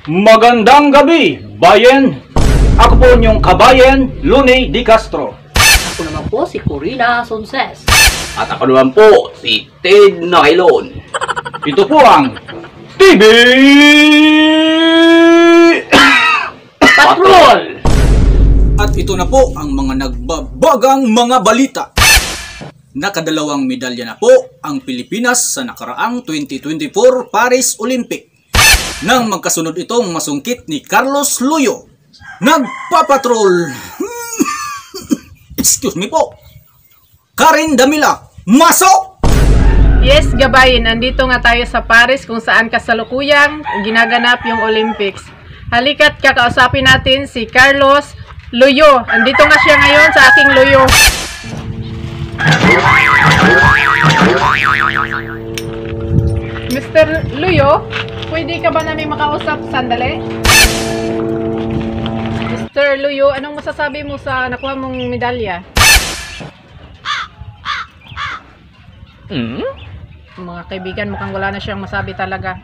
Magandang gabi, bayan! Ako po inyong kabayan, Lunay Di Castro. Ako naman po si Corina Sonses. At ako naman po, si Ted Nailon. Ito po ang TV Patrol! At ito na po ang mga nagbabagang mga balita. Nakadalawang medalya na po ang Pilipinas sa nakaraang 2024 Paris Olympic. Nang magkasunod itong masungkit ni Carlos Loyo. Nagpapatrol. Excuse me po. Karen Damila, masok! Yes, gabayin, andito nga tayo sa Paris kung saan kasalukuyang ginaganap yung Olympics. Halika't kakausapin natin si Carlos Loyo. Andito nga siya ngayon sa aking Loyo. Mr. Loyo, pwede ka ba namin makausap sandali? Mr. Loyo, anong masasabi mo sa nakuha mong medalya? Mga kaibigan, mukhang wala na siyang masabi talaga.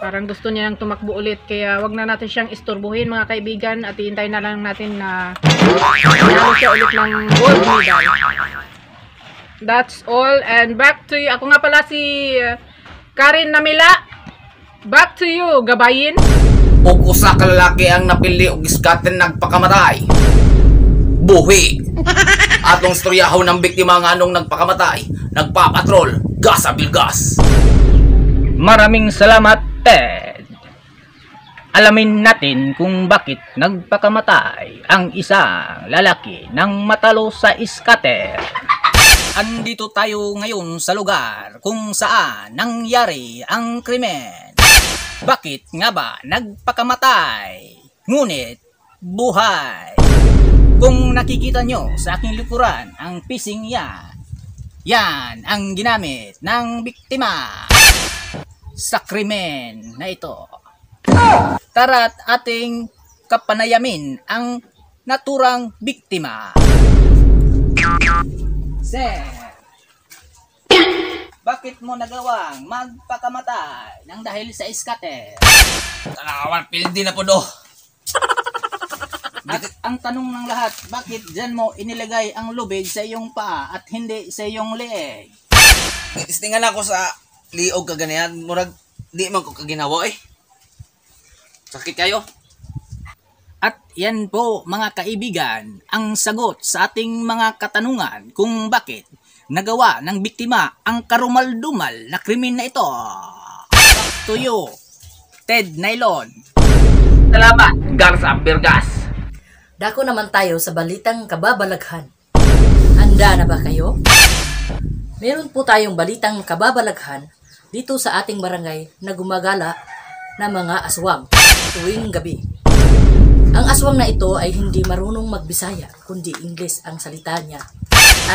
Parang gusto niya nang tumakbo ulit, kaya wag na natin siyang istorbohin mga kaibigan at iintay na lang natin na manalo siya ulit ng gold medal. That's all, and back to you. Ako nga pala si Karen Damila. Back to you, gabayin. Ug usa ka lalaki ang napili og iskaten nagpakamatay. Buhi. Atong istoryahaw ng biktima nga anong nagpakamatay, nagpapatrol, gas sa bilgas. Maraming salamat, Ted. Alamin natin kung bakit nagpakamatay ang isang lalaki nang matalo sa iskater. Andito tayo ngayon sa lugar kung saan nangyari ang krimen. Bakit nga ba nagpakamatay? Ngunit buhay. Kung nakikita nyo sa aking likuran ang pising yan ang ginamit ng biktima sa krimen na ito. Tara't ating kapanayamin ang naturang biktima. Sir, bakit mo nagawang magpakamatay nang dahil sa iskater? Tanawan, pildi na po do. At ang tanong ng lahat, bakit dyan mo inilagay ang lubid sa iyong paa at hindi sa iyong leeg? Istingan ako sa liog kaganihan, murag di man ko kaginawa eh. Sakit kayo? At yan po mga kaibigan, ang sagot sa ating mga katanungan kung bakit nagawa ng biktima ang karumal-dumal na krimen na ito. Back to you, Ted Nailon. Salamat, Garza Bergas. Dako naman tayo sa balitang kababalaghan. Handa na ba kayo? Meron po tayong balitang kababalaghan dito sa ating barangay na gumagala na mga aswang tuwing gabi. Ang aswang na ito ay hindi marunong magbisaya kundi Ingles ang salita niya.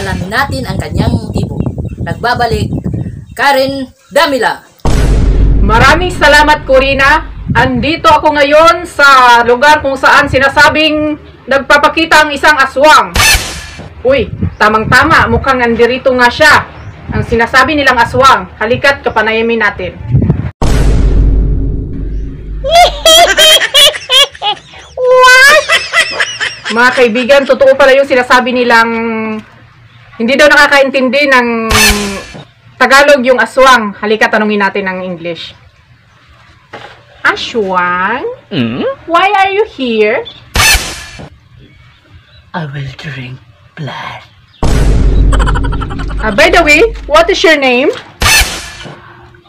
Alamin natin ang kanyang motibo. Nagbabalik, Karen Damila. Maraming salamat, Corina. Andito ako ngayon sa lugar kung saan sinasabing nagpapakita ang isang aswang. Uy, tamang-tama, mukhang nandirito nga siya. Ang sinasabi nilang aswang. Halika't kapanayamin natin. What? Mga kaibigan, totoo pala yung sinasabi nilang hindi daw nakakaintindi ng Tagalog yung aswang. Halika, tanungin natin ng English. Aswang? Why are you here? I will drink blood. By the way, what is your name?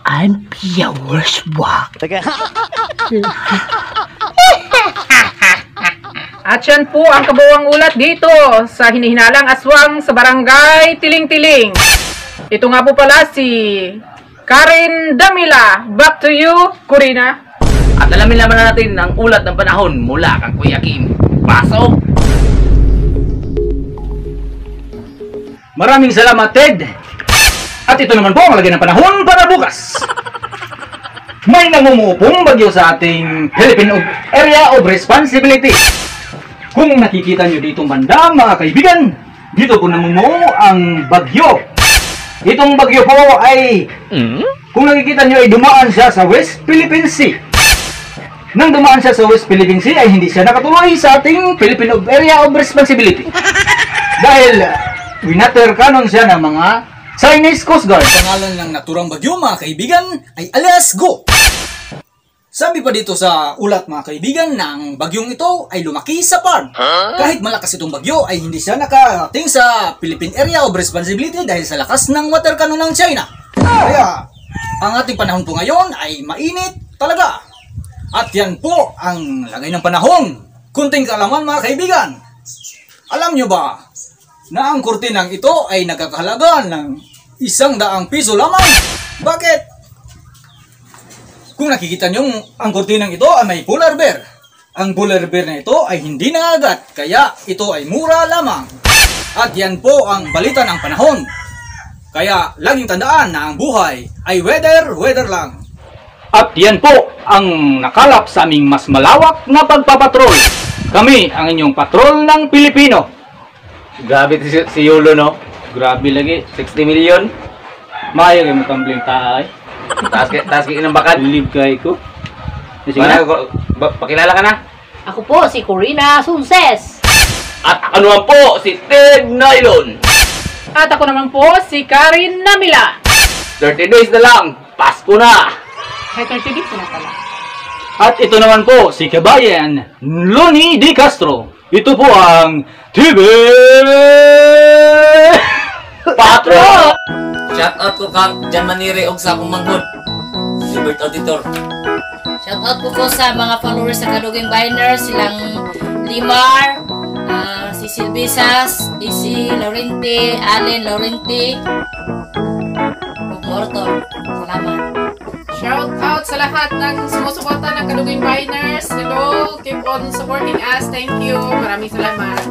I'm Pia Wurswak. At yan po ang kabuuang ulat dito sa hinihinalang aswang sa barangay Tiling-Tiling. Ito nga po pala si Karen Damila. Back to you, Corina. At alamin naman natin ang ulat ng panahon mula kang Kuya Kim. Pasok! Maraming salamat, Ted. At ito naman po ang lagay ng panahon para bukas. May nangungupong bagyo sa ating Philippine Area of Responsibility. Kung nakikita nyo dito banda, mga kaibigan, dito po namungo ang bagyo. Itong bagyo po ay, kung nakikita nyo ay dumaan siya sa West Philippine Sea. Nang dumaan siya sa West Philippine Sea ay hindi siya nakatuloy sa ating Philippine Area of Responsibility. Dahil winater canon siya ng mga Chinese Coast Guard. Pangalan ng naturang bagyo mga kaibigan ay alias Go. Sabi pa dito sa ulat mga kaibigan na ang bagyong ito ay lumaki sa farm. Kahit malakas itong bagyo ay hindi siya nakarating sa Philippine Area of Responsibility dahil sa lakas ng water cannon ng China. Kaya ang ating panahon po ngayon ay mainit talaga. At yan po ang lagay ng panahon. Kunting kaalaman mga kaibigan. Alam nyo ba na ang kurtinang ito ay nagkakahalaga ng 100 piso lamang? Bakit? Kung nakikita nyo, ang kurtinang ito ay may polar bear. Ang polar bear na ito ay hindi nangagat, kaya ito ay mura lamang. At yan po ang balita ng panahon. Kaya laging tandaan na ang buhay ay weather lang. At yan po ang nakalap sa aming mas malawak na pagpapatrol. Kami ang inyong patrol ng Pilipino. Grabe si Yulo, no? Grabe lagi, 60 million. mayo kayo matambling taay. Taas kayo ng bakat. Live kay ko. Sige Para, na. pakilala ka na. Ako po si Corina Sunses. At ano po, si Ted Nylon. At ako naman po, si Karin Namila. 30 days na lang, Pasko na. May 30 days na pala. At ito naman po, si Kabayan Loni Di Castro. Ito po ang TV Patro! Shout out ko kang Jan Manire og sa akong manghod. Libert Auditor. Shoutout po ko sa mga followers sa Kaduging Biners, silang Limar, si Silvisas, Isi Laurenti, Allen Laurenti, Morton. Salamat. Shout out sa lahat ng sumusuporta ng Kaduging Biners. Hello, keep on supporting us. Thank you. Maraming salamat.